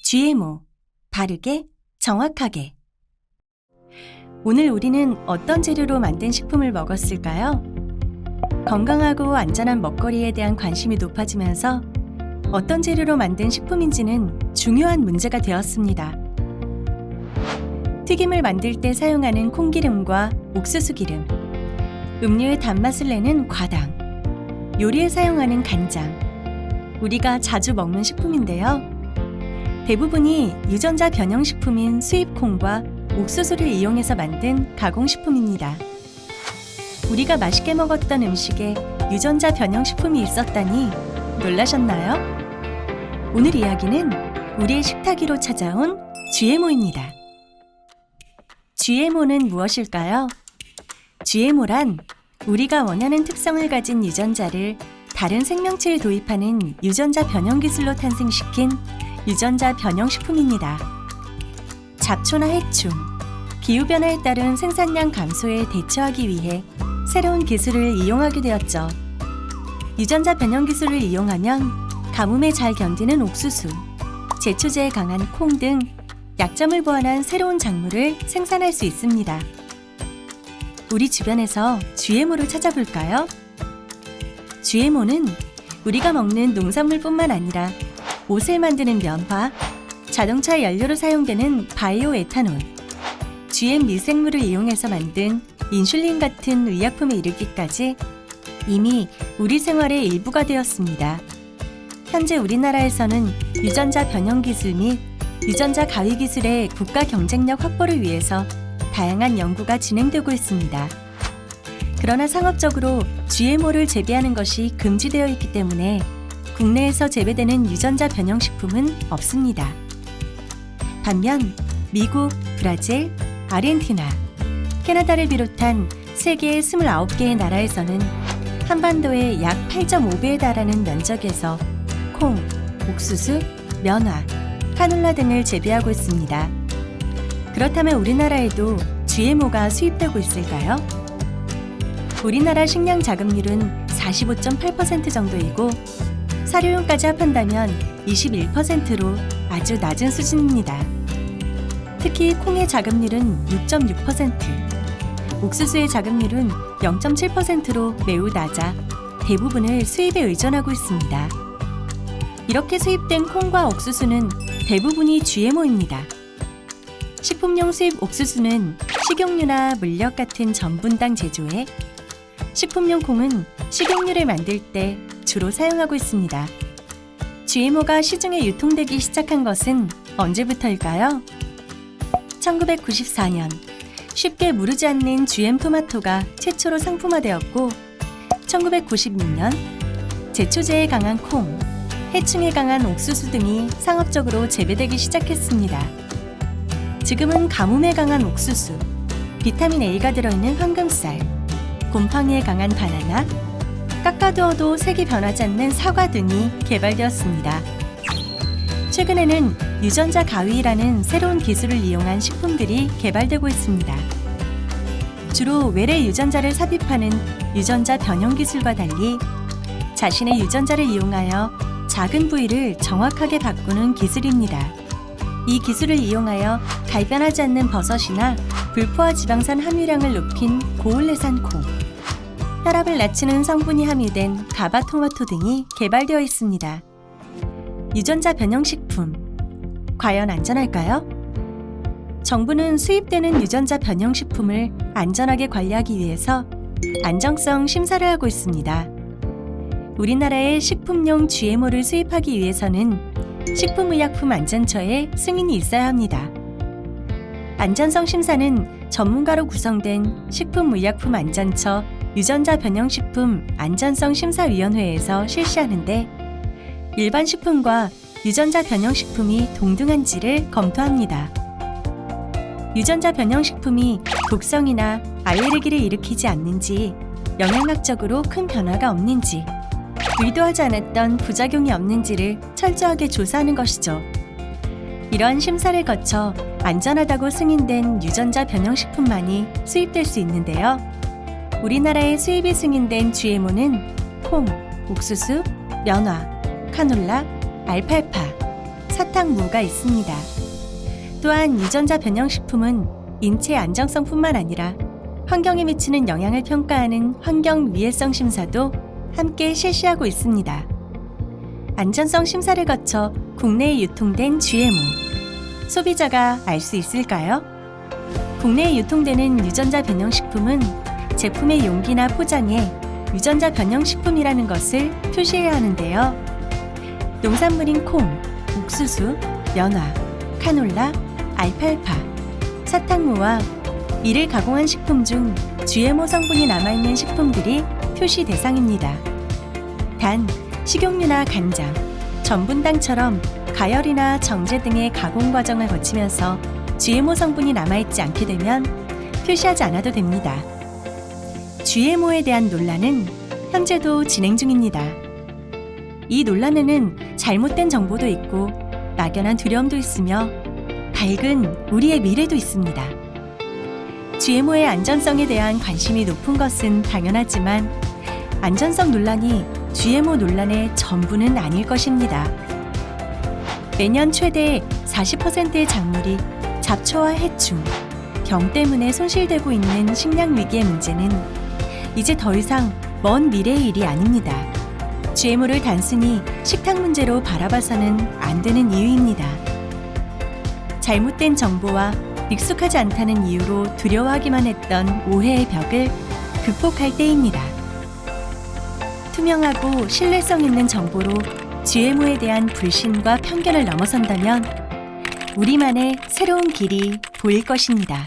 GMO, 바르게, 정확하게. 오늘 우리는 어떤 재료로 만든 식품을 먹었을까요? 건강하고 안전한 먹거리에 대한 관심이 높아지면서 어떤 재료로 만든 식품인지는 중요한 문제가 되었습니다. 튀김을 만들 때 사용하는 콩기름과 옥수수 기름, 음료의 단맛을 내는 과당, 요리에 사용하는 간장, 우리가 자주 먹는 식품인데요. 대부분이 유전자 변형식품인 수입콩과 옥수수를 이용해서 만든 가공식품입니다. 우리가 맛있게 먹었던 음식에 유전자 변형식품이 있었다니 놀라셨나요? 오늘 이야기는 우리의 식탁 위로 찾아온 GMO입니다. GMO는 무엇일까요? GMO란 우리가 원하는 특성을 가진 유전자를 다른 생명체에 도입하는 유전자 변형 기술로 탄생시킨 유전자 변형식품입니다. 잡초나 해충, 기후변화에 따른 생산량 감소에 대처하기 위해 새로운 기술을 이용하게 되었죠. 유전자 변형 기술을 이용하면 가뭄에 잘 견디는 옥수수, 제초제에 강한 콩 등 약점을 보완한 새로운 작물을 생산할 수 있습니다. 우리 주변에서 GMO를 찾아볼까요? GMO는 우리가 먹는 농산물뿐만 아니라 옷을 만드는 면화, 자동차 연료로 사용되는 바이오 에탄올, GM 미생물을 이용해서 만든 인슐린 같은 의약품에 이르기까지 이미 우리 생활의 일부가 되었습니다. 현재 우리나라에서는 유전자 변형 기술 및 유전자 가위 기술의 국가 경쟁력 확보를 위해서 다양한 연구가 진행되고 있습니다. 그러나 상업적으로 GMO를 재배하는 것이 금지되어 있기 때문에 국내에서 재배되는 유전자 변형식품은 없습니다. 반면 미국, 브라질, 아르헨티나, 캐나다를 비롯한 세계 29개의 나라에서는 한반도의 약 8.5배에 달하는 면적에서 콩, 옥수수, 면화, 카놀라 등을 재배하고 있습니다. 그렇다면 우리나라에도 GMO가 수입되고 있을까요? 우리나라 식량 자급률은 45.8% 정도이고 사료용까지 합한다면 21%로 아주 낮은 수준입니다. 특히 콩의 자급률은 6.6%, 옥수수의 자급률은 0.7%로 매우 낮아 대부분을 수입에 의존하고 있습니다. 이렇게 수입된 콩과 옥수수는 대부분이 GMO입니다. 식품용 수입 옥수수는 식용유나 물엿 같은 전분당 제조에, 식품용 콩은 식용유를 만들 때 주로 사용하고 있습니다. GMO가 시중에 유통되기 시작한 것은 언제부터일까요? 1994년 쉽게 무르지 않는 GM 토마토가 최초로 상품화되었고 1996년 제초제에 강한 콩, 해충에 강한 옥수수 등이 상업적으로 재배되기 시작했습니다. 지금은 가뭄에 강한 옥수수, 비타민 A가 들어있는 황금쌀, 곰팡이에 강한 바나나, 깎아두어도 색이 변하지 않는 사과 등이 개발되었습니다. 최근에는 유전자 가위라는 새로운 기술을 이용한 식품들이 개발되고 있습니다. 주로 외래 유전자를 삽입하는 유전자 변형 기술과 달리 자신의 유전자를 이용하여 작은 부위를 정확하게 바꾸는 기술입니다. 이 기술을 이용하여 갈변하지 않는 버섯이나 불포화 지방산 함유량을 높인 고올레산 콩, 혈압을 낮추는 성분이 함유된 가바토마토 등이 개발되어 있습니다. 유전자 변형식품, 과연 안전할까요? 정부는 수입되는 유전자 변형식품을 안전하게 관리하기 위해서 안정성 심사를 하고 있습니다. 우리나라에 식품용 GMO를 수입하기 위해서는 식품의약품안전처의 승인이 있어야 합니다. 안전성 심사는 전문가로 구성된 식품의약품안전처 유전자 변형식품 안전성 심사위원회에서 실시하는데 일반 식품과 유전자 변형식품이 동등한지를 검토합니다. 유전자 변형식품이 독성이나 알레르기를 일으키지 않는지, 영양학적으로 큰 변화가 없는지, 의도하지 않았던 부작용이 없는지를 철저하게 조사하는 것이죠. 이러한 심사를 거쳐 안전하다고 승인된 유전자 변형식품만이 수입될 수 있는데요. 우리나라에 수입이 승인된 GMO는 콩, 옥수수, 면화, 카놀라, 알팔파, 사탕무가 있습니다. 또한 유전자 변형식품은 인체 안정성뿐만 아니라 환경에 미치는 영향을 평가하는 환경위해성 심사도 함께 실시하고 있습니다. 안전성 심사를 거쳐 국내에 유통된 GMO. 소비자가 알 수 있을까요? 국내에 유통되는 유전자 변형식품은 제품의 용기나 포장에 유전자 변형식품이라는 것을 표시해야 하는데요. 농산물인 콩, 옥수수, 연화, 카놀라, 알팔파, 사탕무와 이를 가공한 식품 중 GMO 성분이 남아있는 식품들이 표시 대상입니다. 단, 식용유나 간장, 전분당처럼 가열이나 정제 등의 가공 과정을 거치면서 GMO 성분이 남아있지 않게 되면 표시하지 않아도 됩니다. GMO에 대한 논란은 현재도 진행 중입니다. 이 논란에는 잘못된 정보도 있고 막연한 두려움도 있으며 밝은 우리의 미래도 있습니다. GMO의 안전성에 대한 관심이 높은 것은 당연하지만 안전성 논란이 GMO 논란의 전부는 아닐 것입니다. 매년 최대 40%의 작물이 잡초와 해충, 병 때문에 손실되고 있는 식량 위기의 문제는 이제 더 이상 먼 미래의 일이 아닙니다. GMO를 단순히 식탁 문제로 바라봐서는 안 되는 이유입니다. 잘못된 정보와 익숙하지 않다는 이유로 두려워하기만 했던 오해의 벽을 극복할 때입니다. 투명하고 신뢰성 있는 정보로 GMO에 대한 불신과 편견을 넘어선다면 우리만의 새로운 길이 보일 것입니다.